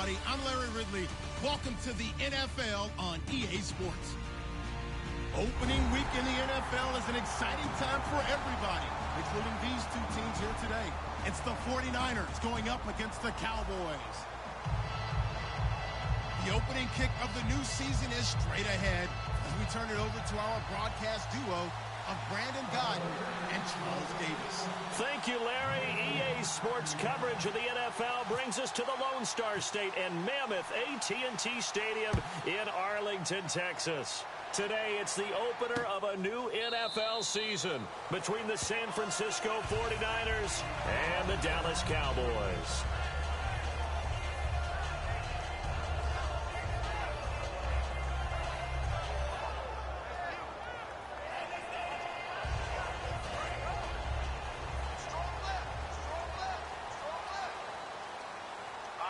everybody. I'm Larry Ridley. Welcome to the NFL on EA Sports. Opening week in the NFL is an exciting time for everybody, including these two teams here today. It's the 49ers going up against the Cowboys. The opening kick of the new season is straight ahead as we turn it over to our broadcast duo of Brandon Godden and Charles Davis. Thank you, Larry. EA Sports coverage of the NFL brings us to the Lone Star State and Mammoth AT&T Stadium in Arlington, Texas. Today, it's the opener of a new NFL season between the San Francisco 49ers and the Dallas Cowboys.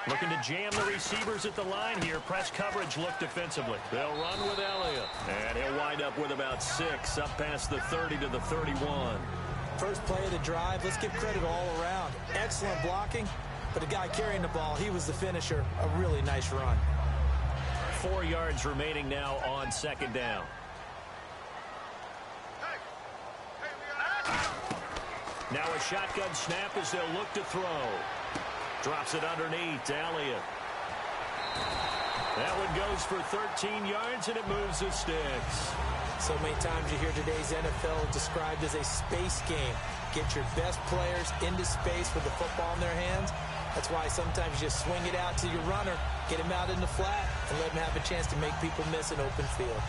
Looking to jam the receivers at the line here. Press coverage look defensively. They'll run with Elliott. And he'll wind up with about 6, up past the 30 to the 31. First play of the drive, let's give credit all around. Excellent blocking, but the guy carrying the ball, he was the finisher. A really nice run. 4 yards remaining now on second down. Now a shotgun snap as they'll look to throw. Drops it underneath to Elliott. That one goes for 13 yards, and it moves the sticks. So many times you hear today's NFL described as a space game. Get your best players into space with the football in their hands. That's why sometimes you just swing it out to your runner, get him out in the flat, and let him have a chance to make people miss an open field.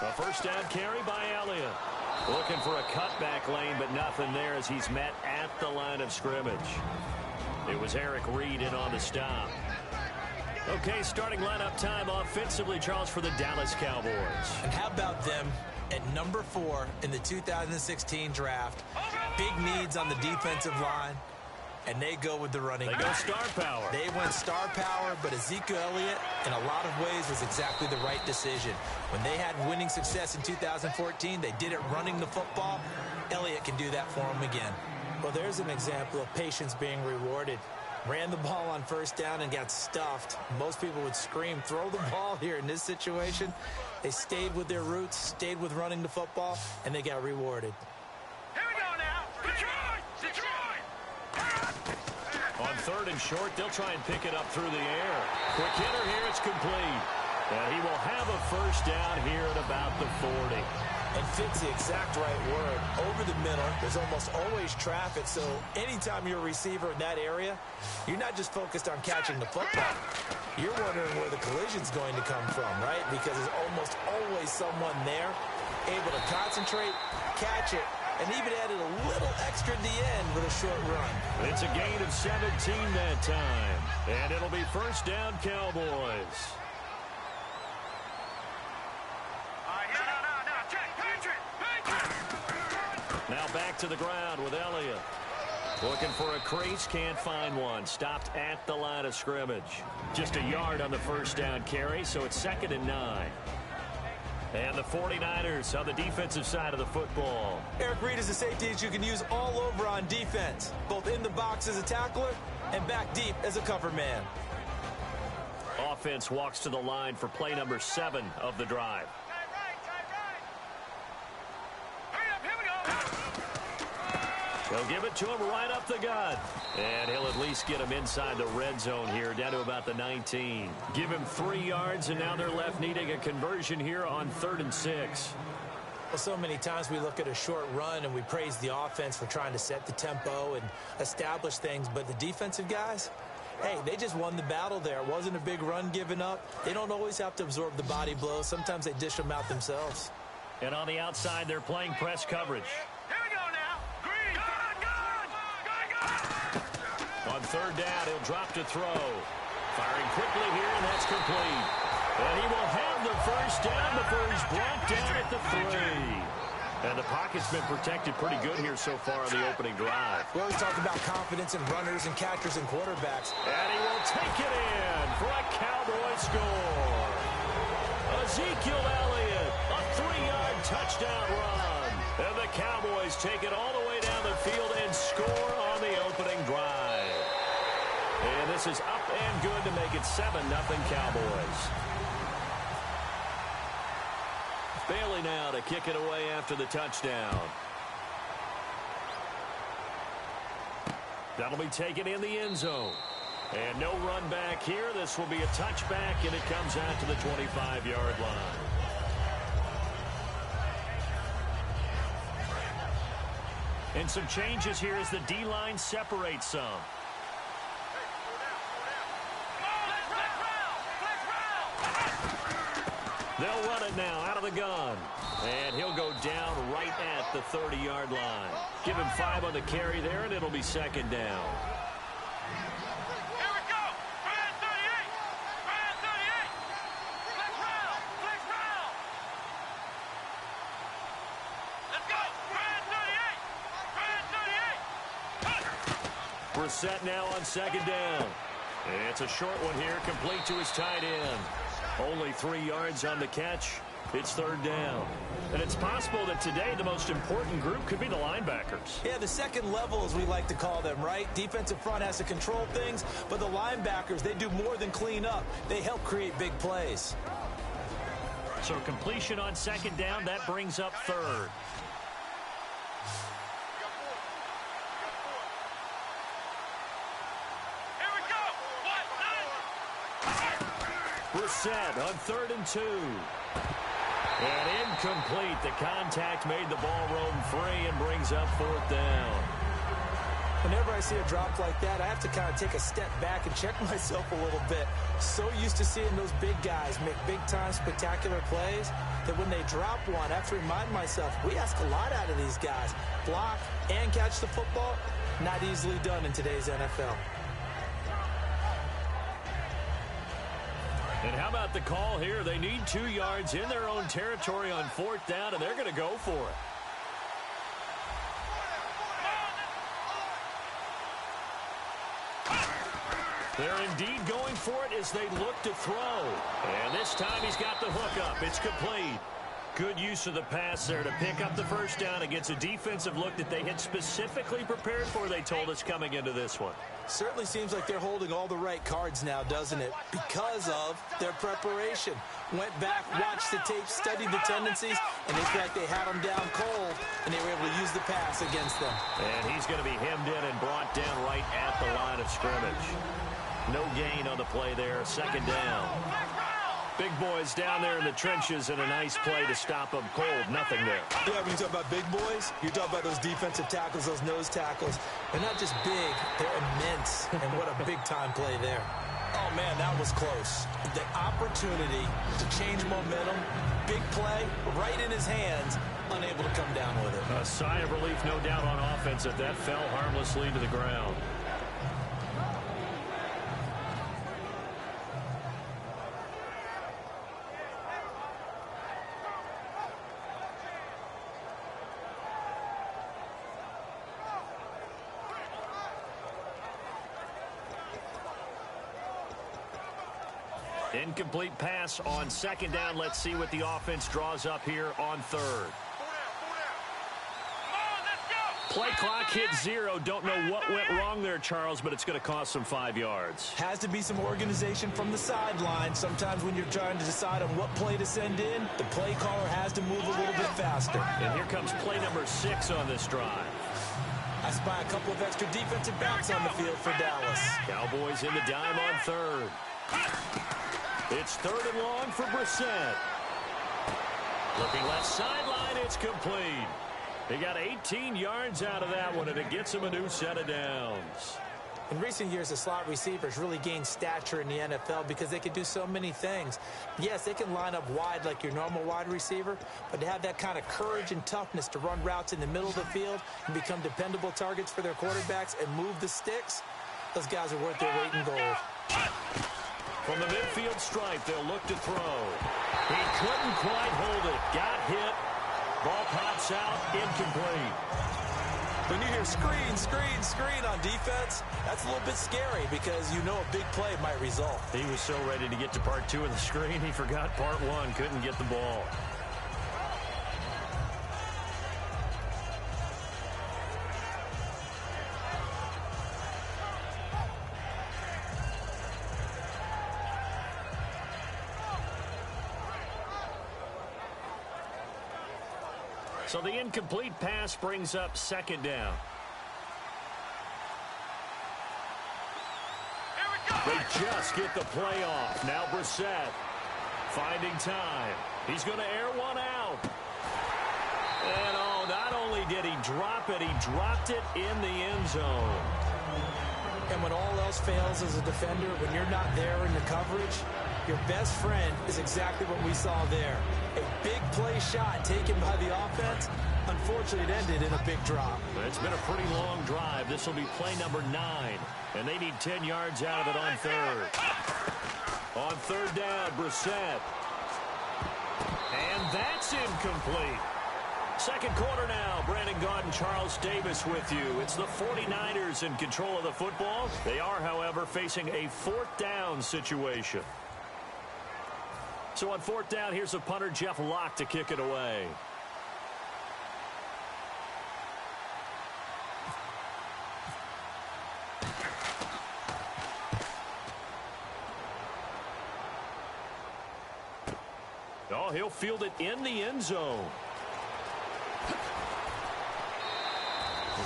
A first down carry by Elliott. Looking for a cutback lane, but nothing there as he's met at the line of scrimmage. It was Eric Reed in on the stop. Okay, starting lineup time offensively, Charles, for the Dallas Cowboys. And how about them at number 4 in the 2016 draft? Big needs on the defensive line. And they go with the running. They go star power. They went star power, but Ezekiel Elliott, in a lot of ways, was exactly the right decision. When they had winning success in 2014, they did it running the football. Elliott can do that for them again. Well, there's an example of patience being rewarded. Ran the ball on first down and got stuffed. Most people would scream, throw the ball here. In this situation, they stayed with their roots, stayed with running the football, and they got rewarded. Here we go now. Detroit! Detroit! On third and short, they'll try and pick it up through the air. Quick hitter here, it's complete. And he will have a first down here at about the 40. And fits the exact right word. Over the middle, there's almost always traffic, so anytime you're a receiver in that area, you're not just focused on catching the football. You're wondering where the collision's going to come from, right? Because there's almost always someone there able to concentrate, catch it, and even added a little extra at the end with a short run. It's a gain of 17 that time. And it'll be first down Cowboys. Now back to the ground with Elliott. Looking for a crease, can't find one. Stopped at the line of scrimmage. Just a yard on the first down carry, so it's 2nd and 9. And the 49ers on the defensive side of the football. Eric Reed is a safety that you can use all over on defense, both in the box as a tackler and back deep as a cover man. Offense walks to the line for play number 7 of the drive. They'll give it to him right up the gut. And he'll at least get him inside the red zone here, down to about the 19. Give him 3 yards, and now they're left needing a conversion here on 3rd and 6. Well, so many times we look at a short run and we praise the offense for trying to set the tempo and establish things. But the defensive guys, hey, they just won the battle there. It wasn't a big run given up. They don't always have to absorb the body blows. Sometimes they dish them out themselves. And on the outside, they're playing press coverage. On 3rd down, he'll drop to throw. Firing quickly here, and that's complete. And he will have the first down before he's brought down at the 3. And the pocket's been protected pretty good here so far on the opening drive. We always talk about confidence in runners and catchers and quarterbacks. And he will take it in for a Cowboy score. A Ezekiel Elliott, a 3-yard touchdown run. And the Cowboys take it all the way down the field and score on the opening drive. And this is up and good to make it 7-0 Cowboys. Bailey now to kick it away after the touchdown. That'll be taken in the end zone. And no run back here. This will be a touchback, and it comes out to the 25-yard line. And some changes here as the D-line separates some. They'll run it now out of the gun. And he'll go down right at the 30-yard line. Give him 5 on the carry there, and it'll be second down. Brissett now on second down. And it's a short one here, complete to his tight end. Only 3 yards on the catch. It's third down. And it's possible that today the most important group could be the linebackers. Yeah, the second level, as we like to call them, right? Defensive front has to control things, but the linebackers, they do more than clean up. They help create big plays. So completion on second down, that brings up third. Brissett on 3rd and 2. And incomplete. The contact made the ball roam free and brings up 4th down. Whenever I see a drop like that, I have to kind of take a step back and check myself a little bit. So used to seeing those big guys make big-time spectacular plays that when they drop one, I have to remind myself, we ask a lot out of these guys. Block and catch the football, not easily done in today's NFL. And how about the call here? They need 2 yards in their own territory on 4th down, and they're going to go for it. They're indeed going for it as they look to throw. And this time he's got the hook up. It's complete. Good use of the pass there to pick up the first down against a defensive look that they had specifically prepared for, they told us, coming into this one. Certainly seems like they're holding all the right cards now, doesn't it? Because of their preparation. Went back, watched the tape, studied the tendencies, and they feel like they had them down cold, and they were able to use the pass against them. And he's going to be hemmed in and brought down right at the line of scrimmage. No gain on the play there, second down. Big boys down there in the trenches, and a nice play to stop them cold. Nothing there. Yeah, when you talk about big boys, you're talking about those defensive tackles, those nose tackles. They're not just big, they're immense. And what a big-time play there. Oh, man, that was close. The opportunity to change momentum, big play, right in his hands, unable to come down with it. A sigh of relief, no doubt, on offense that fell harmlessly to the ground. Incomplete pass on second down. Let's see what the offense draws up here on third. Play clock hit 0. Don't know what went wrong there, Charles, but it's going to cost them 5 yards. Has to be some organization from the sideline. Sometimes when you're trying to decide on what play to send in, the play caller has to move a little bit faster. And here comes play number 6 on this drive. I spy a couple of extra defensive backs on the field for Dallas. Cowboys in the dime on third. It's 3rd and long for Brissett. Looking left sideline, it's complete. He got 18 yards out of that one, and it gets him a new set of downs. In recent years, the slot receivers really gained stature in the NFL because they can do so many things. Yes, they can line up wide like your normal wide receiver, but to have that kind of courage and toughness to run routes in the middle of the field and become dependable targets for their quarterbacks and move the sticks, those guys are worth their weight in gold. From the midfield stripe, they'll look to throw. He couldn't quite hold it. Got hit. Ball pops out. Incomplete. When you hear screen, screen, screen on defense, that's a little bit scary because you know a big play might result. He was so ready to get to part 2 of the screen, he forgot part 1, couldn't get the ball. So the incomplete pass brings up 2nd down. They just get the play off. Now Brissett finding time. He's going to air one out. And oh, not only did he drop it, he dropped it in the end zone. And when all else fails as a defender, when you're not there in the coverage, your best friend is exactly what we saw there. A big play shot taken by the offense. Unfortunately, it ended in a big drop. It's been a pretty long drive. This will be play number 9. And they need 10 yards out of it on 3rd. On 3rd down, Brissett. And that's incomplete. 2nd quarter now. Brandon Gaudin, Charles Davis with you. It's the 49ers in control of the football. They are, however, facing a 4th down situation. So on 4th down, here's the punter, Jeff Locke, to kick it away. Oh, he'll field it in the end zone.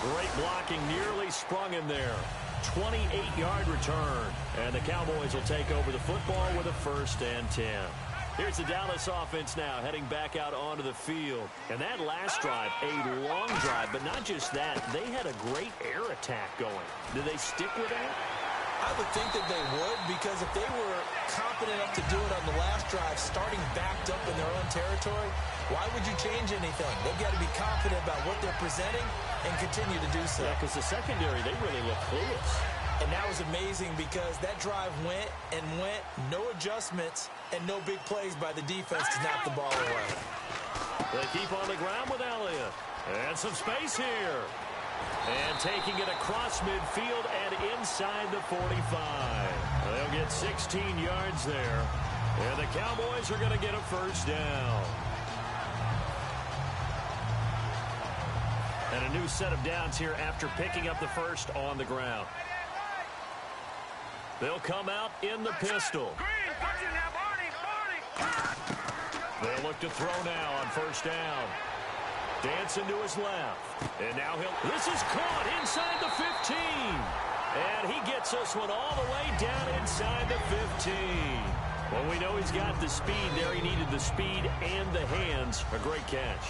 Great blocking, nearly sprung in there. 28-yard return. And the Cowboys will take over the football with a 1st and 10. Here's the Dallas offense now heading back out onto the field. And that last drive, a long drive, but not just that. They had a great air attack going. Did they stick with that? I would think that they would, because if they were confident enough to do it on the last drive, starting backed up in their own territory, why would you change anything? They've got to be confident about what they're presenting and continue to do so. Yeah, because the secondary, they really look clueless. And that was amazing because that drive went and went, no adjustments, and no big plays by the defense to knock the ball away. They keep on the ground with Elliott. And some space here. And taking it across midfield and inside the 45. They'll get 16 yards there. And the Cowboys are going to get a 1st down. And a new set of downs here after picking up the 1st on the ground. They'll come out in the pistol. They'll look to throw now on 1st down. Dancing to his left. And now this is caught inside the 15. And he gets this one all the way down inside the 15. Well, we know he's got the speed there. He needed the speed and the hands. A great catch.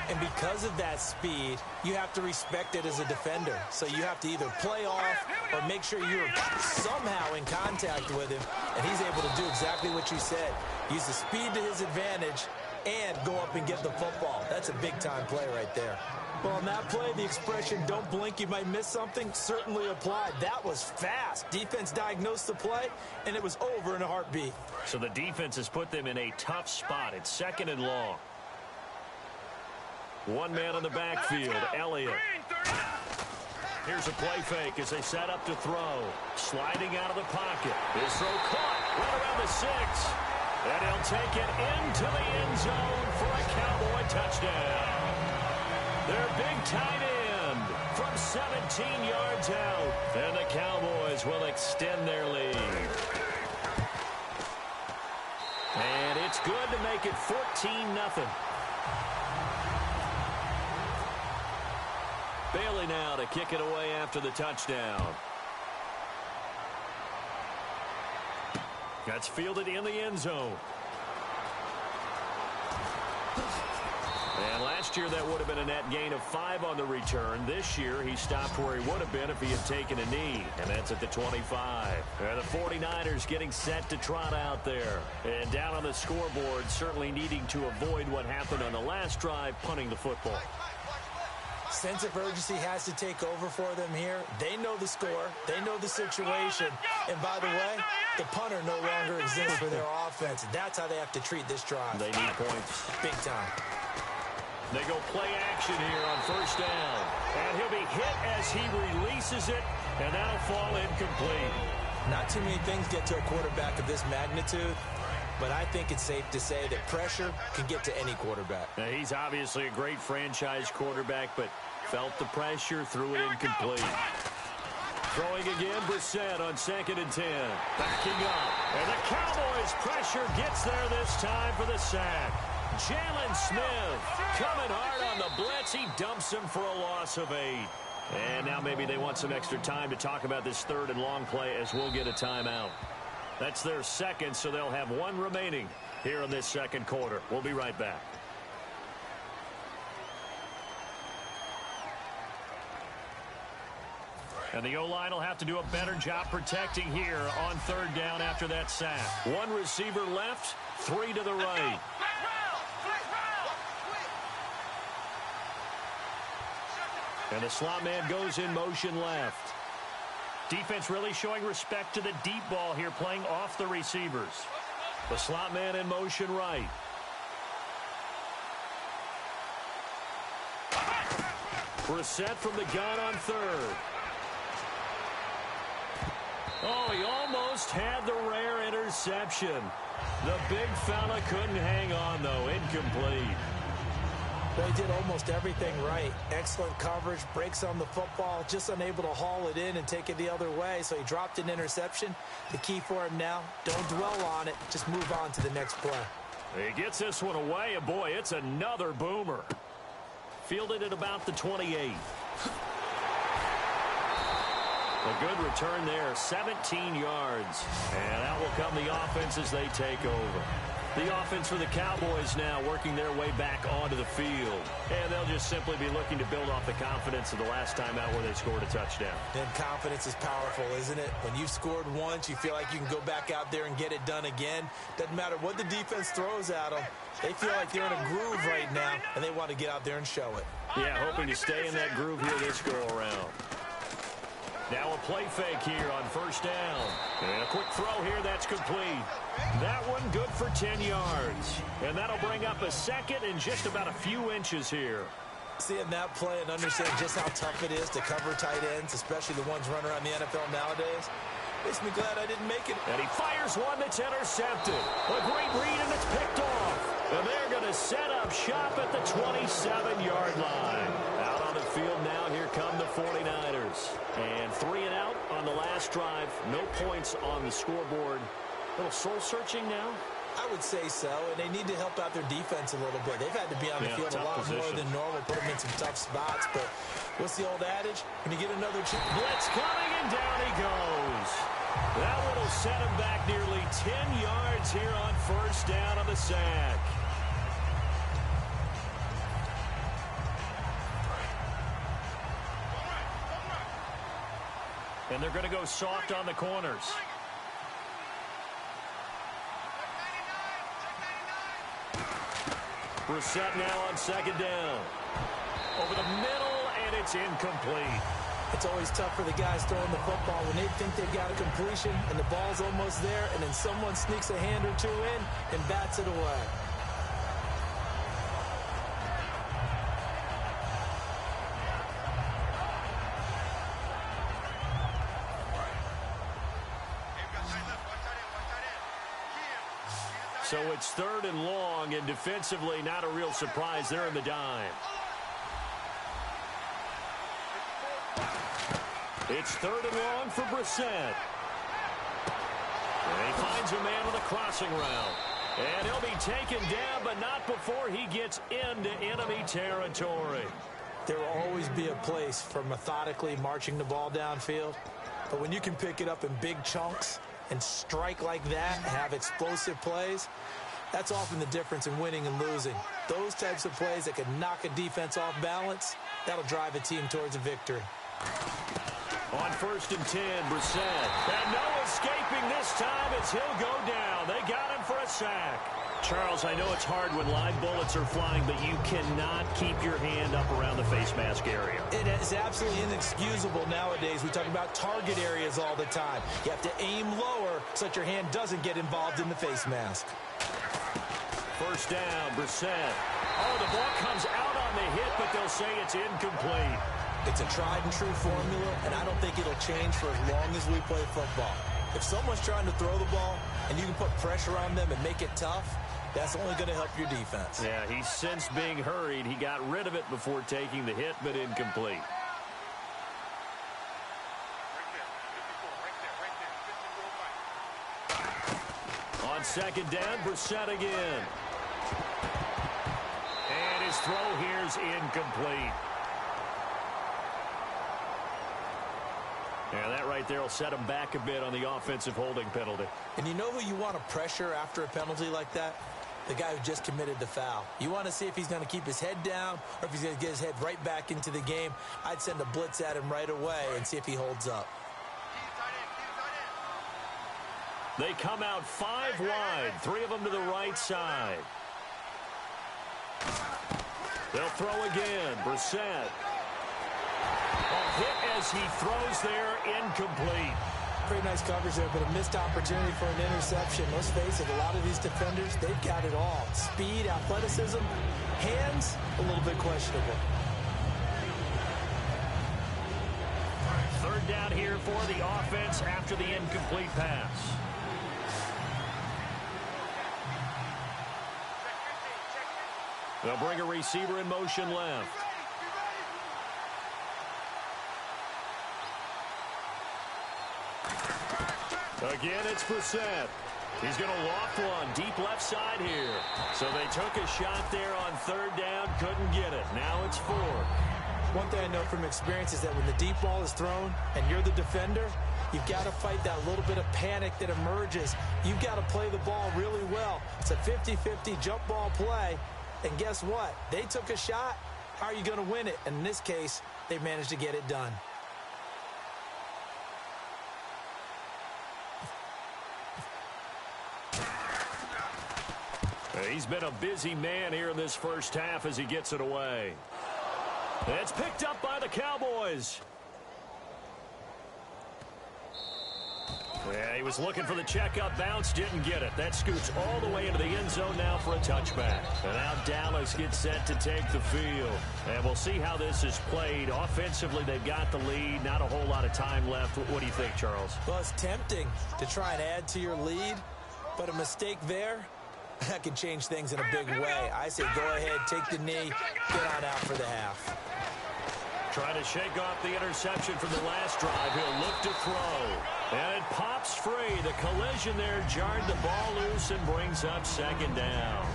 And because of that speed, you have to respect it as a defender. So you have to either play off or make sure you're somehow in contact with him. And he's able to do exactly what you said. Use the speed to his advantage and go up and get the football. That's a big-time play right there. Well, on that play, the expression, don't blink, you might miss something, certainly applied. That was fast. Defense diagnosed the play, and it was over in a heartbeat. So the defense has put them in a tough spot. It's 2nd and long. One man in the backfield, Elliott. Here's a play fake as they set up to throw. Sliding out of the pocket. His throw caught right around the 6. And he'll take it into the end zone for a Cowboy touchdown. Their big tight end from 17 yards out. And the Cowboys will extend their lead. And it's good to make it 14-0. Bailey now to kick it away after the touchdown. That's fielded in the end zone. And last year that would have been a net gain of 5 on the return. This year he stopped where he would have been if he had taken a knee. And that's at the 25. And the 49ers getting set to trot out there. And down on the scoreboard, certainly needing to avoid what happened on the last drive, punting the football. Sense of urgency has to take over for them here. They know the score. They know the situation. And by the way, the punter no longer exists for their offense. That's how they have to treat this drive. They need points. Big time. They go play action here on first down. And he'll be hit as he releases it, and that'll fall incomplete. Not too many things get to a quarterback of this magnitude, but I think it's safe to say that pressure can get to any quarterback. Now, he's obviously a great franchise quarterback, but felt the pressure, threw it incomplete. Throwing again, Brissett on 2nd and 10. Backing up. And the Cowboys' pressure gets there this time for the sack. Jalen Smith coming hard on the blitz. He dumps him for a loss of 8. And now maybe they want some extra time to talk about this 3rd and long play as we'll get a timeout. That's their second, so they'll have 1 remaining here in this second quarter. We'll be right back. And the O-line will have to do a better job protecting here on 3rd down after that sack. 1 receiver left, 3 to the right. And the slot man goes in motion left. Defense really showing respect to the deep ball here, playing off the receivers. The slot man in motion right. Brissett from the gun on 3rd. Oh, he almost had the rare interception. The big fella couldn't hang on, though. Incomplete. They did almost everything right. Excellent coverage, breaks on the football, just unable to haul it in and take it the other way, so he dropped an interception. The key for him now, don't dwell on it, just move on to the next play. He gets this one away, and boy, it's another boomer. Fielded at about the 28. A good return there, 17 yards. And that will come the offense as they take over. The offense for the Cowboys now working their way back onto the field. And they'll just simply be looking to build off the confidence of the last time out where they scored a touchdown. And confidence is powerful, isn't it? When you've scored once, you feel like you can go back out there and get it done again. Doesn't matter what the defense throws at them. They feel like they're in a groove right now, and they want to get out there and show it. Yeah, hoping to stay in that groove here this go-around. Now a play fake here on first down. And a quick throw here that's complete. That one good for 10 yards. And that'll bring up a second and just about a few inches here. Seeing that play and understanding just how tough it is to cover tight ends, especially the ones running around the NFL nowadays, makes me glad I didn't make it. And he fires one that's intercepted. A great read, and it's picked off. And they're going to set up shop at the 27-yard line. Out on the field now, here come the 49ers. And 3 and out on the last drive. No points on the scoreboard. A little soul-searching now? I would say so, and they need to help out their defense a little bit. They've had to be on the field a lot more than normal, put them in some tough spots. But what's the old adage? When you get another chance. Blitz coming, and down he goes. That one will set him back nearly 10 yards here on first down on the sack. And they're going to go soft on the corners. Brissett now on second down. Over the middle, and it's incomplete. It's always tough for the guys throwing the football when they think they've got a completion and the ball's almost there, and then someone sneaks a hand or two in and bats it away. So it's 3rd and long, and defensively not a real surprise. They're in the dime. It's 3rd and long for Brissett. And he finds a man on the crossing route. And he'll be taken down, but not before he gets into enemy territory. There will always be a place for methodically marching the ball downfield. But when you can pick it up in big chunks and strike like that, have explosive plays, that's often the difference in winning and losing. Those types of plays that can knock a defense off balance, that'll drive a team towards a victory. On 1st and 10, Brissett. And no escaping this time as he'll go down. They got him for a sack. Charles, I know it's hard when live bullets are flying, but you cannot keep your hand up around the face mask area. It is absolutely inexcusable nowadays. We talk about target areas all the time. You have to aim lower so that your hand doesn't get involved in the face mask. First down, Brissett. Oh, the ball comes out on the hit, but they'll say it's incomplete. It's a tried-and-true formula, and I don't think it'll change for as long as we play football. If someone's trying to throw the ball and you can put pressure on them and make it tough, that's only going to help your defense. Yeah, he's since being hurried. He got rid of it before taking the hit, but incomplete. On second down, Brissett again. And his throw here's incomplete. Yeah, that right there will set him back a bit on the offensive holding penalty. And you know who you want to pressure after a penalty like that? The guy who just committed the foul. You want to see if he's going to keep his head down or if he's going to get his head right back into the game. I'd send a blitz at him right away and see if he holds up. They come out 5 wide, 3 of them to the right side. They'll throw again. Brissett. A hit as he throws there, incomplete. Pretty nice coverage there, but a missed opportunity for an interception. Let's face it, a lot of these defenders, they've got it all. Speed, athleticism, hands, a little bit questionable. Third down here for the offense after the incomplete pass. They'll bring a receiver in motion left. Again, it's Brissett. He's going to loft one deep left side here. So they took a shot there on third down, couldn't get it. Now it's 4. One thing I know from experience is that when the deep ball is thrown and you're the defender, you've got to fight that little bit of panic that emerges. You've got to play the ball really well. It's a 50-50 jump ball play. And guess what? They took a shot. How are you going to win it? And in this case, they managed to get it done. He's been a busy man here in this first half as he gets it away. It's picked up by the Cowboys. Yeah, he was looking for the checkup bounce, didn't get it. That scoots all the way into the end zone now for a touchback. And now Dallas gets set to take the field. And we'll see how this is played. Offensively, they've got the lead. Not a whole lot of time left. What do you think, Charles? Well, it's tempting to try and add to your lead, but a mistake there, that can change things in a big way. I say go ahead, take the knee, get on out for the half. Trying to shake off the interception from the last drive. He'll look to throw. And it pops free. The collision there jarred the ball loose and brings up second down.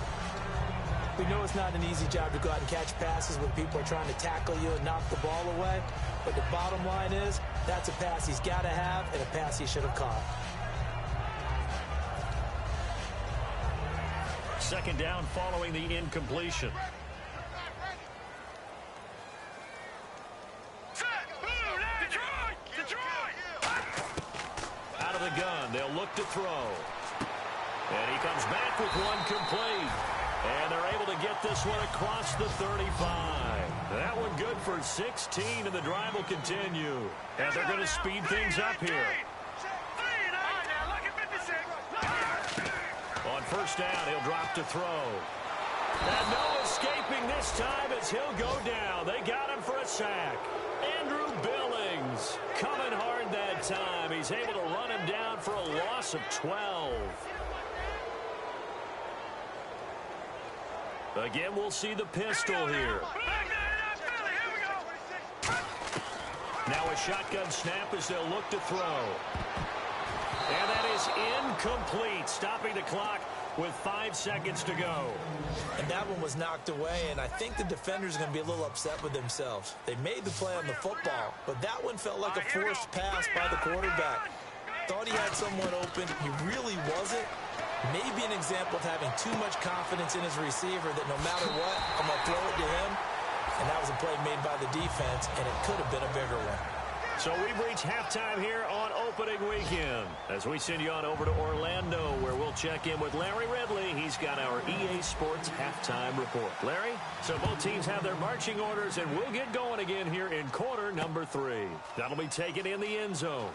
We know it's not an easy job to go out and catch passes when people are trying to tackle you and knock the ball away. But the bottom line is, that's a pass he's got to have and a pass he should have caught. Second down following the incompletion. Out of the gun, they'll look to throw. And he comes back with one complete. And they're able to get this one across the 35. That one good for 16, and the drive will continue. And they're going to speed things up here. On first down, he'll drop to throw. And no escaping this time as he'll go down. They got him for a sack. Andrew Billings coming hard that time. He's able to run him down for a loss of 12. Again, we'll see the pistol here. Now a shotgun snap as they'll look to throw. And that is incomplete, stopping the clock with 5 seconds to go. And that one was knocked away, and I think the defenders are going to be a little upset with themselves. They made the play on the football, but that one felt like a forced pass by the quarterback. Thought he had someone open. He really wasn't. Maybe an example of having too much confidence in his receiver that no matter what, I'm going to throw it to him. And that was a play made by the defense, and it could have been a bigger one. So we've reached halftime here on opening weekend as we send you on over to Orlando, where we'll check in with Larry Ridley. He's got our EA Sports halftime report. Larry, so both teams have their marching orders, and we'll get going again here in quarter number 3. That'll be taken in the end zone.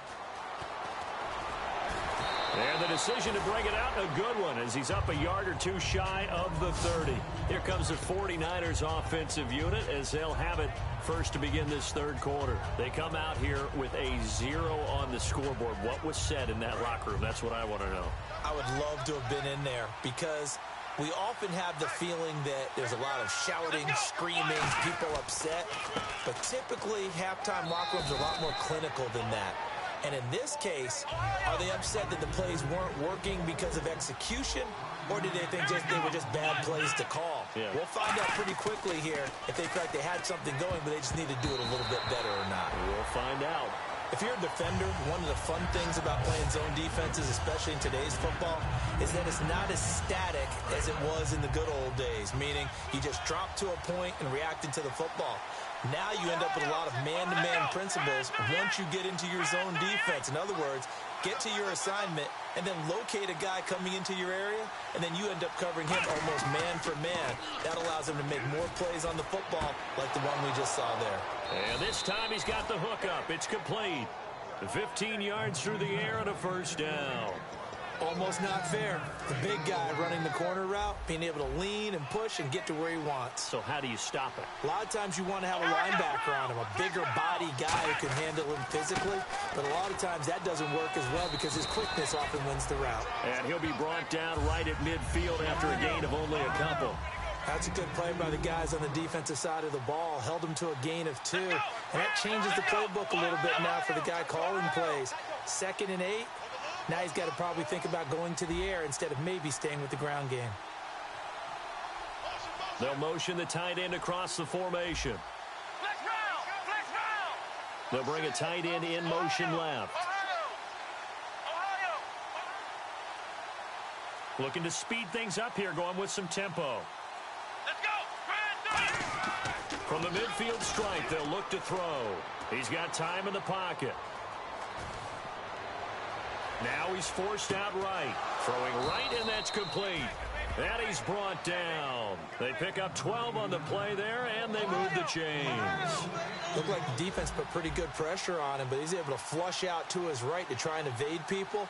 And the decision to bring it out, a good one, as he's up a yard or two shy of the 30. Here comes the 49ers offensive unit as they'll have it first to begin this third quarter. They come out here with a 0 on the scoreboard. What was said in that locker room? That's what I want to know. I would love to have been in there because we often have the feeling that there's a lot of shouting, screaming, people upset. But typically, halftime locker rooms are a lot more clinical than that. And in this case, are they upset that the plays weren't working because of execution, or did they think they were just bad plays to call? Yeah. We'll find out pretty quickly here if they feel like they had something going, but they just need to do it a little bit better or not. We'll find out. If you're a defender, one of the fun things about playing zone defenses, especially in today's football, is that it's not as static as it was in the good old days, meaning you just drop to a point and reacted to the football. Now you end up with a lot of man-to-man principles once you get into your zone defense. In other words, get to your assignment and then locate a guy coming into your area, and then you end up covering him almost man for man. That allows him to make more plays on the football like the one we just saw there. And this time he's got the hook up. It's complete. 15 yards through the air and a first down. Almost not fair. The big guy running the corner route, being able to lean and push and get to where he wants. So how do you stop it? A lot of times you want to have a linebacker on him, a bigger body guy who can handle him physically. But a lot of times that doesn't work as well because his quickness often wins the route. And he'll be brought down right at midfield after a gain of only a couple. That's a good play by the guys on the defensive side of the ball. Held him to a gain of 2. And that changes the playbook a little bit now for the guy calling plays. 2nd and 8. Now he's got to probably think about going to the air instead of maybe staying with the ground game. They'll motion the tight end across the formation. They'll bring a tight end in motion left. Looking to speed things up here, going with some tempo. From the midfield stripe, they'll look to throw. He's got time in the pocket. Now he's forced out right. Throwing right, and that's complete. And he's brought down. They pick up 12 on the play there, and they move the chains. Looked like the defense put pretty good pressure on him, but he's able to flush out to his right to try and evade people.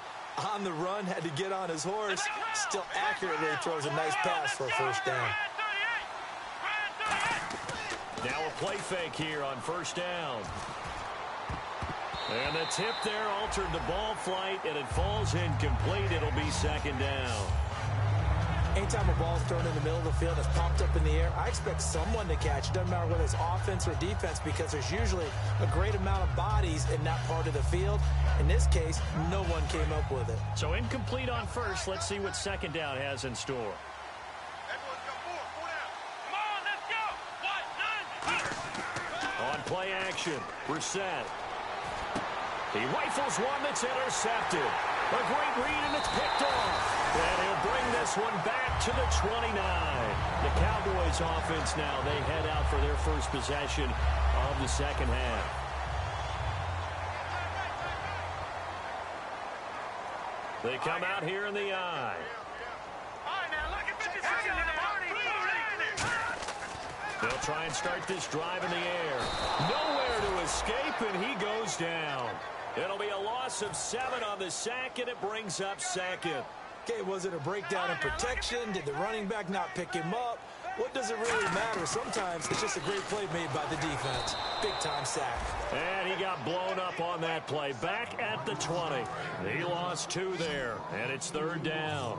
On the run, had to get on his horse. Still accurately throws a nice pass for a first down. Now a play fake here on first down. And the tip there altered the ball flight, and it falls incomplete. It'll be second down. Anytime a ball's thrown in the middle of the field that's popped up in the air, I expect someone to catch. It doesn't matter whether it's offense or defense because there's usually a great amount of bodies in that part of the field. In this case, no one came up with it. So incomplete on first. Let's see what second down has in store. On play action, Brissett. He rifles one that's intercepted. A great read, and it's picked off. And he'll bring this one back to the 29. The Cowboys offense now, they head out for their first possession of the second half. They come out here in the eye. They'll try and start this drive in the air. Nowhere to escape, and he goes down. It'll be a loss of 7 on the sack, and it brings up second. Okay, was it a breakdown in protection? Did the running back not pick him up? What does it really matter? Sometimes it's just a great play made by the defense. Big-time sack. And he got blown up on that play. Back at the 20. He lost 2 there, and it's third down.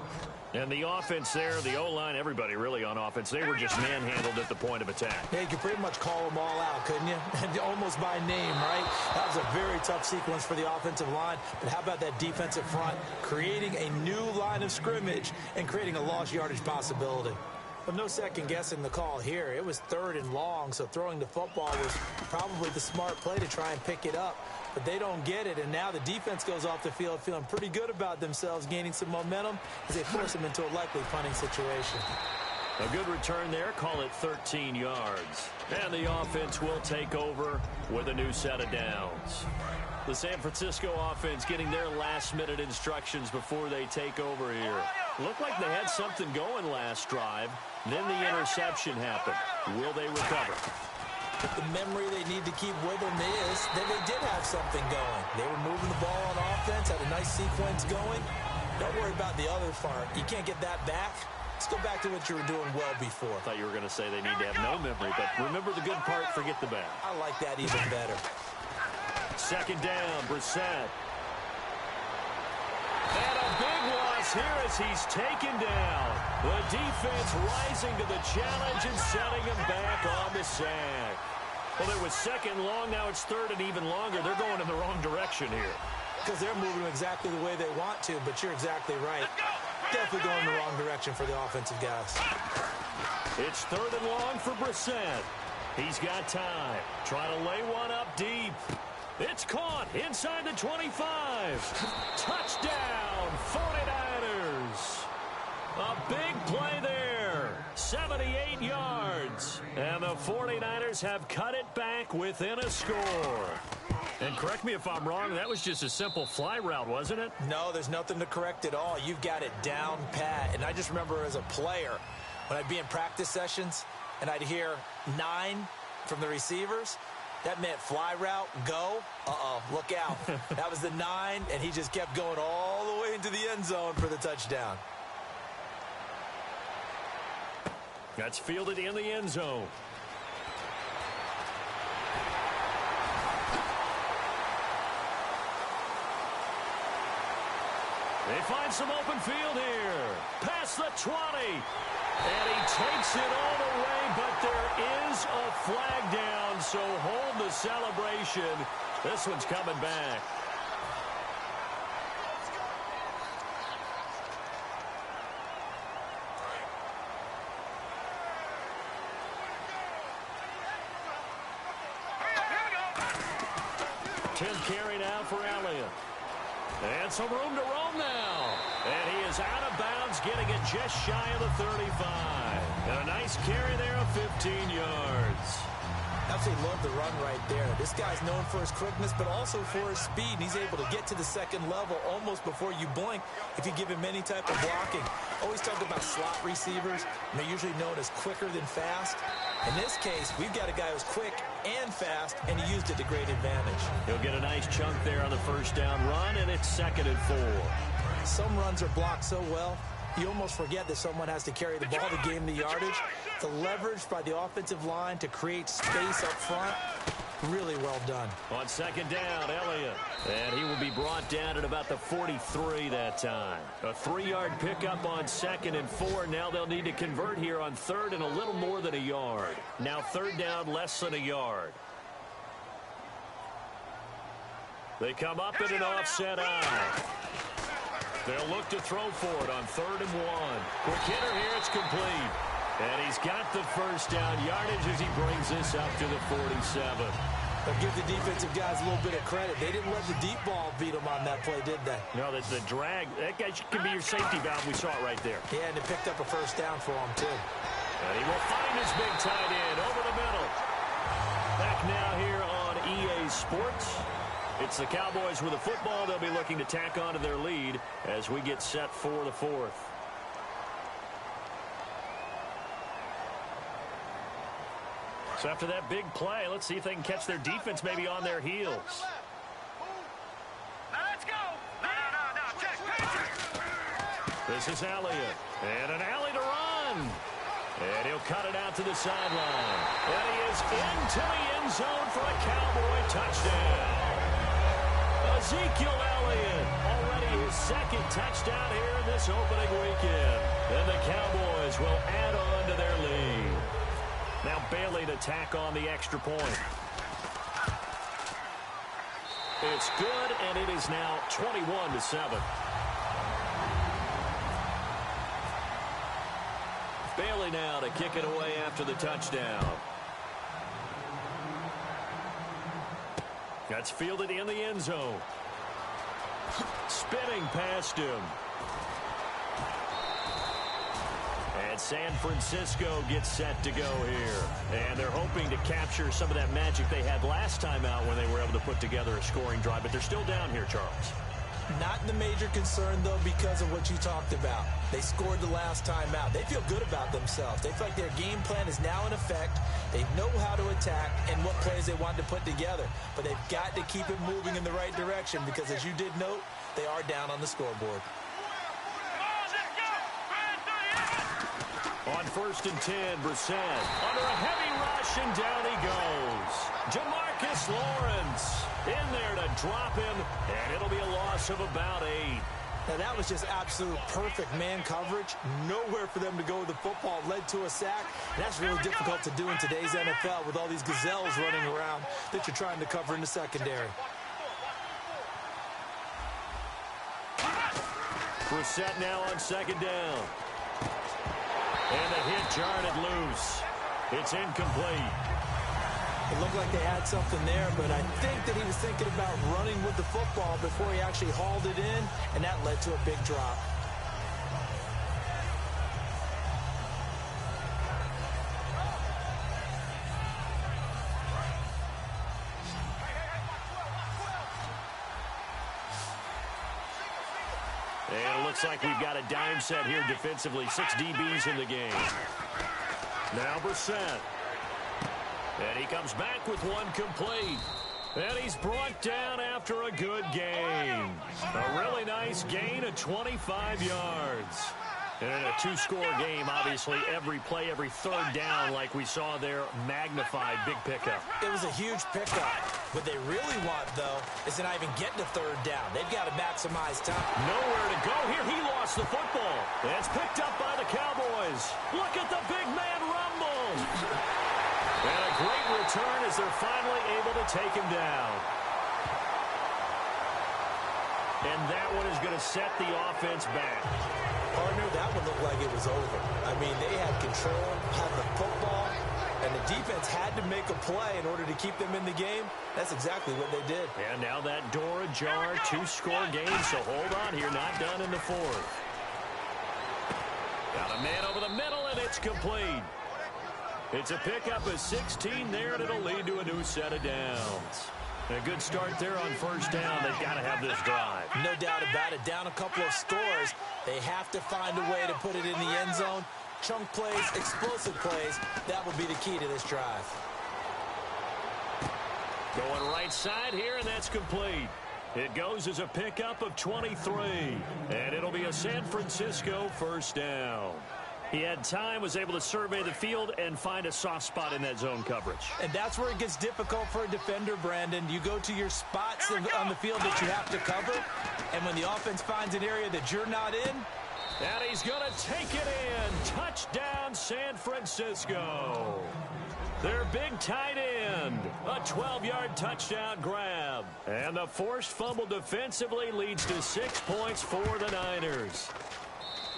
And the offense there, the O-line, everybody really on offense, they were just manhandled at the point of attack. Yeah, you could pretty much call them all out, couldn't you? And almost by name, right? That was a very tough sequence for the offensive line. But how about that defensive front creating a new line of scrimmage and creating a lost yardage possibility? But no second guessing the call here. It was 3rd and long, so throwing the football was probably the smart play to try and pick it up. But they don't get it, and now the defense goes off the field feeling pretty good about themselves, gaining some momentum as they force them into a likely punting situation. A good return there, call it 13 yards. And the offense will take over with a new set of downs. The San Francisco offense getting their last-minute instructions before they take over here. Looked like they had something going last drive. Then the interception happened. Will they recover? The memory they need to keep with them is that they did have something going. They were moving the ball on offense, had a nice sequence going. Don't worry about the other part. You can't get that back. Let's go back to what you were doing well before. I thought you were going to say they need to have no memory, but remember the good part, forget the bad. I like that even better. Second down, Brissett. And a big loss here as he's taken down. The defense rising to the challenge and setting him back on the sack. Well, it was second long. Now it's third and even longer. They're going in the wrong direction here. Because they're moving exactly the way they want to, but you're exactly right. Definitely going in the wrong direction for the offensive guys. It's third and long for Brissett. He's got time. Trying to lay one up deep. It's caught inside the 25. Touchdown, 49ers. A big play there. 78 yards. And the 49ers have cut it back within a score. And correct me if I'm wrong, that was just a simple fly route, wasn't it? No, there's nothing to correct at all. You've got it down pat. And I just remember as a player, when I'd be in practice sessions and I'd hear 9 from the receivers, that meant fly route, go. Look out. That was the 9, and he just kept going all the way into the end zone for the touchdown. That's fielded in the end zone. They find some open field here. Past the 20. And he takes it all the way, but there is a flag down, so hold the celebration. This one's coming back. Tim carry now for Elliott. And some room to roam now. And he is out of bounds, getting it just shy of the 35. And a nice carry there of 15 yards. Absolutely love the run right there. This guy's known for his quickness, but also for his speed. And he's able to get to the second level almost before you blink if you give him any type of blocking. Always talked about slot receivers, and they're usually known as quicker than fast. In this case, we've got a guy who's quick and fast, and he used it to great advantage. He'll get a nice chunk there on the first down run, and it's 2nd and 4. Some runs are blocked so well, you almost forget that someone has to carry the ball to gain the yardage. The leverage by the offensive line to create space up front, really well done. On 2nd down, Elliott. And he will be brought down at about the 43 that time. A 3-yard pickup on 2nd and 4. Now they'll need to convert here on 3rd and a little more than a yard. Now 3rd down, less than a yard. They come up in an offset eye. They'll look to throw for it on 3rd and 1. Quick hitter here, it's complete. And he's got the first down yardage as he brings this up to the 47. But give the defensive guys a little bit of credit. They didn't let the deep ball beat them on that play, did they? No, the drag, that guy can be your safety valve. We saw it right there. Yeah, and it picked up a first down for him, too. And he will find his big tight end over the middle. Back now here on EA Sports. It's the Cowboys with the football. They'll be looking to tack on to their lead as we get set for the 4th. So after that big play, let's see if they can catch their defense maybe on their heels. Now let's go. No. This is Elliott. And an alley to run. And he'll cut it out to the sideline. And he is into the end zone for a Cowboy touchdown. Ezekiel Elliott, already his 2nd touchdown here in this opening weekend. And the Cowboys will add on to their lead. Now Bailey to tack on the extra point. It's good, and it is now 21-7. Bailey now to kick it away after the touchdown. That's fielded in the end zone. Spinning past him. And San Francisco gets set to go here. And they're hoping to capture some of that magic they had last time out when they were able to put together a scoring drive. But they're still down here, Charles. Not the major concern, though, because of what you talked about. They scored the last time out. They feel good about themselves. They feel like their game plan is now in effect. They know how to attack and what plays they want to put together. But they've got to keep it moving in the right direction because, as you did note, they are down on the scoreboard. On 1st and 10, Brissett under a heavy rush, and down he goes. Jamarcus Lawrence in there to drop him, and it'll be a loss of about 8. Now, that was just absolute perfect man coverage. Nowhere for them to go with the football. Led to a sack. And that's really difficult to do in today's NFL with all these gazelles running around that you're trying to cover in the secondary. Brissett now on 2nd down. And the hit jarred it loose. It's incomplete. It looked like they had something there, but I think that he was thinking about running with the football before he actually hauled it in, and that led to a big drop. And it looks like we've got a dime set here defensively. 6 DBs in the game. Now Brissett. And he comes back with one complete. And he's brought down after a good gain. A really nice gain of 25 yards. And in a 2-score game, obviously, every play, every 3rd down, like we saw there, magnified, big pickup. It was a huge pickup. What they really want, though, is to not even get to 3rd down. They've got to maximize time. Nowhere to go here. He lost the football. And it's picked up by the Cowboys. Look at the big man rumble. And a great return as they're finally able to take him down. And that one is going to set the offense back. Partner, that one looked like it was over. I mean, they had control, had the football, and the defense had to make a play in order to keep them in the game. That's exactly what they did. And now that door ajar, 2-score game, so hold on here, not done in the 4th. Got a man over the middle, and it's complete. It's a pickup of 16 there, and it'll lead to a new set of downs. A good start there on 1st down. They've got to have this drive. No doubt about it. Down a couple of scores. They have to find a way to put it in the end zone. Chunk plays, explosive plays. That will be the key to this drive. Going right side here, and that's complete. It goes as a pickup of 23. And it'll be a San Francisco 1st down. He had time, was able to survey the field and find a soft spot in that zone coverage. And that's where it gets difficult for a defender, Brandon. You go to your spots on the field that you have to cover, and when the offense finds an area that you're not in. And he's going to take it in. Touchdown, San Francisco. Their big tight end. A 12-yard touchdown grab. And the forced fumble defensively leads to 6 points for the Niners.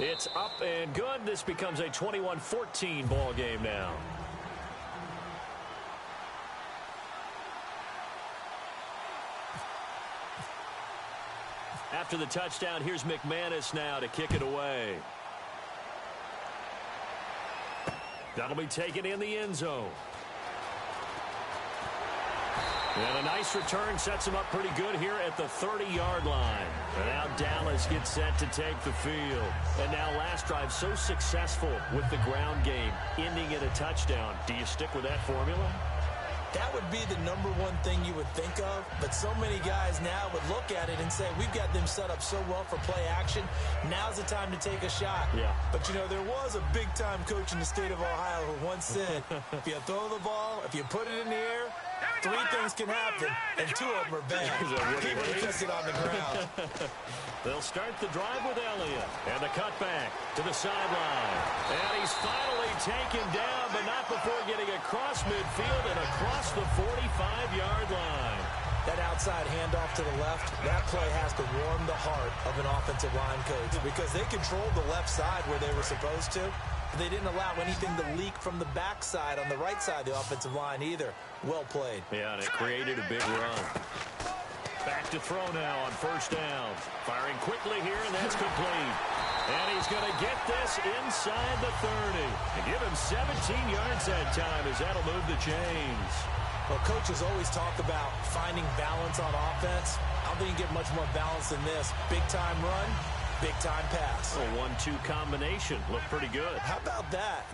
It's up and good. This becomes a 21-14 ball game now. After the touchdown, here's McManus now to kick it away. That'll be taken in the end zone. And a nice return sets him up pretty good here at the 30-yard line. And now Dallas gets set to take the field. And now last drive so successful with the ground game, ending in a touchdown. Do you stick with that formula? That would be the number one thing you would think of, but so many guys now would look at it and say, we've got them set up so well for play action. Now's the time to take a shot. Yeah. But, you know, there was a big-time coach in the state of Ohio who once said, if you throw the ball, if you put it in the air, 3 things can happen, and 2 of them are bad. People kick it on the ground. They'll start the drive with Elliott. And the cutback to the sideline. And he's finally taken down, but not before getting across midfield and across the 45-yard line. That outside handoff to the left, that play has to warm the heart of an offensive line coach because they controlled the left side where they were supposed to. They didn't allow anything to leak from the backside on the right side of the offensive line either. Well played. Yeah, and it created a big run. Back to throw now on 1st down. Firing quickly here, and that's complete. And he's going to get this inside the 30. And give him 17 yards that time as that'll move the chains. Well, coaches always talk about finding balance on offense. I don't think you get much more balance than this. Big-time run, big-time pass. A 1-2 combination. Looked pretty good. How about that?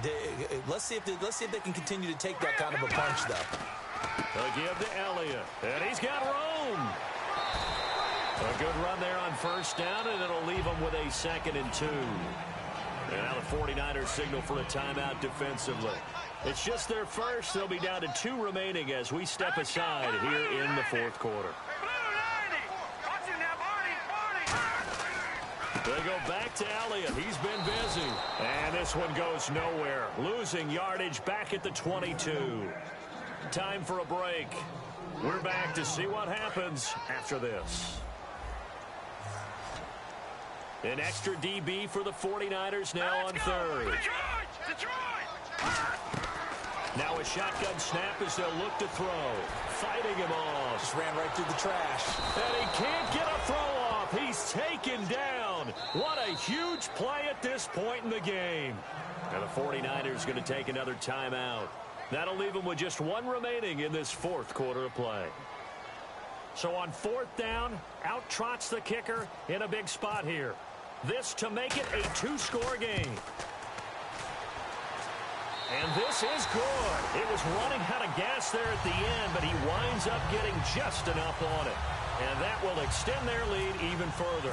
Let's see if they can continue to take that kind of a punch, though. They'll give to Elliott. And he's got room. A good run there on 1st down, and it'll leave him with a 2nd and 2. And now the 49ers signal for a timeout defensively. It's just their first. They'll be down to 2 remaining as we step aside here in the fourth quarter. They go back to Elliott. He's been busy. And this one goes nowhere. Losing yardage back at the 22. Time for a break. We're back to see what happens after this. An extra DB for the 49ers now on third. Now a shotgun snap as they'll look to throw. Fighting him off. Just ran right through the trash. And he can't get a throw off. He's taken down. What a huge play at this point in the game. And the 49ers going to take another timeout. That'll leave them with just 1 remaining in this fourth quarter of play. So on 4th down, out trots the kicker in a big spot here. This to make it a 2-score game. And this is good. It was running out of gas there at the end, but he winds up getting just enough on it. And that will extend their lead even further.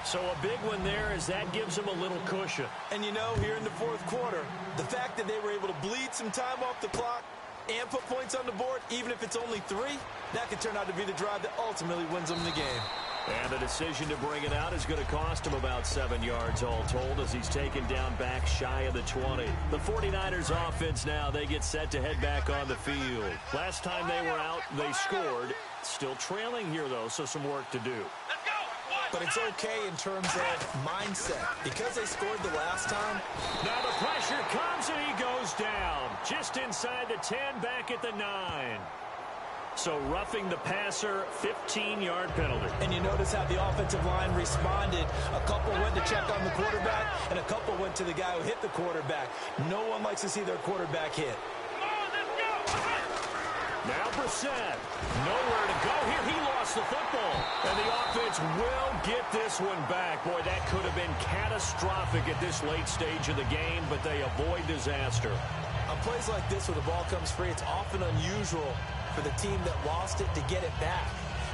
So a big one there as that gives them a little cushion. And you know, here in the fourth quarter, the fact that they were able to bleed some time off the clock and put points on the board, even if it's only 3, that could turn out to be the drive that ultimately wins them the game. And the decision to bring it out is going to cost him about 7 yards all told as he's taken down back shy of the 20. The 49ers offense now, they get set to head back on the field. Last time they were out, they scored. Still trailing here, though, so some work to do. But it's okay in terms of mindset. Because they scored the last time. Now the pressure comes and he goes down. Just inside the 10, back at the 9. So roughing the passer, 15-yard penalty. And you notice how the offensive line responded. A couple went to check on the quarterback, and a couple went to the guy who hit the quarterback. No one likes to see their quarterback hit. Now Brissett, nowhere to go here. He lost the football. And the offense will get this one back. Boy, that could have been catastrophic at this late stage of the game, but they avoid disaster. On plays like this where the ball comes free, it's often unusual for the team that lost it to get it back.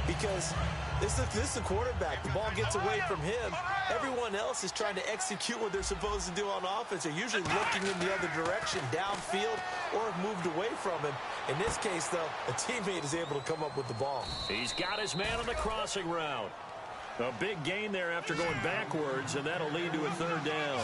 Because this is the quarterback. The ball gets away from him. Everyone else is trying to execute what they're supposed to do on offense. They're usually looking in the other direction, downfield, or have moved away from him. In this case, though, a teammate is able to come up with the ball. He's got his man on the crossing route. A big gain there after going backwards, and that'll lead to a 3rd down.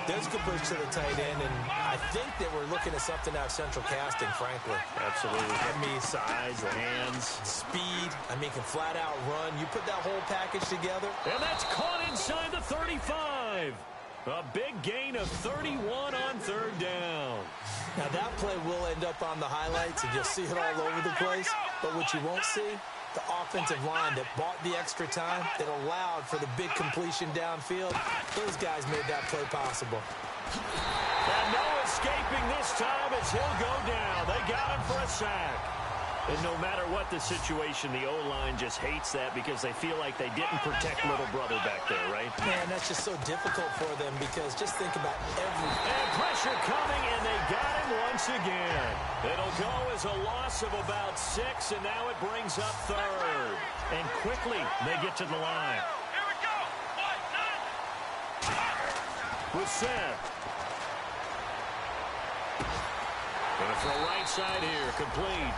There's a good push to the tight end, and I think that we're looking at something out of central casting, frankly. Absolutely. I mean, size, the hands. Speed. I mean, can flat out run. You put that whole package together. And that's caught inside the 35. A big gain of 31 on 3rd down. Now, that play will end up on the highlights, and you'll see it all over the place. But what you won't see, the offensive line that bought the extra time, that allowed for the big completion downfield, those guys made that play possible. And no escaping this time as he'll go down. They got him for a sack. And no matter what the situation, the O-line just hates that because they feel like they didn't protect little brother back there, right? Man, that's just so difficult for them because just think about everything. And pressure coming, and they got him once again. It'll go as a loss of about 6, and now it brings up 3rd. And quickly, they get to the line. Here we go. 1, 9. Brissett. Going to throw right side here, complete.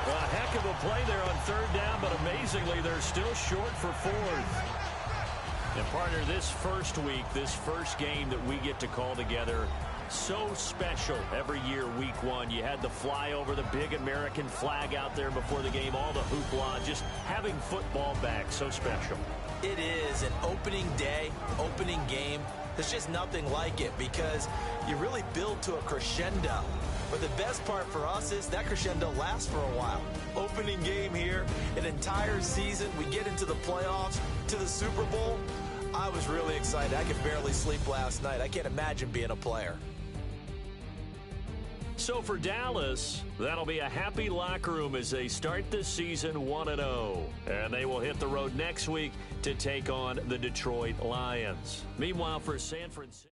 A heck of a play there on 3rd down, but amazingly, they're still short for 4th. And partner, this first week, this first game that we get to call together, so special every year, week 1. You had the flyover, the big American flag out there before the game, all the hoopla, just having football back, so special. It is an opening day, opening game. There's just nothing like it because you really build to a crescendo. But the best part for us is that crescendo lasts for a while. Opening game here, an entire season. We get into the playoffs, to the Super Bowl. I was really excited. I could barely sleep last night. I can't imagine being a player. So for Dallas, that'll be a happy locker room as they start this season 1-0. And they will hit the road next week to take on the Detroit Lions. Meanwhile, for San Francisco.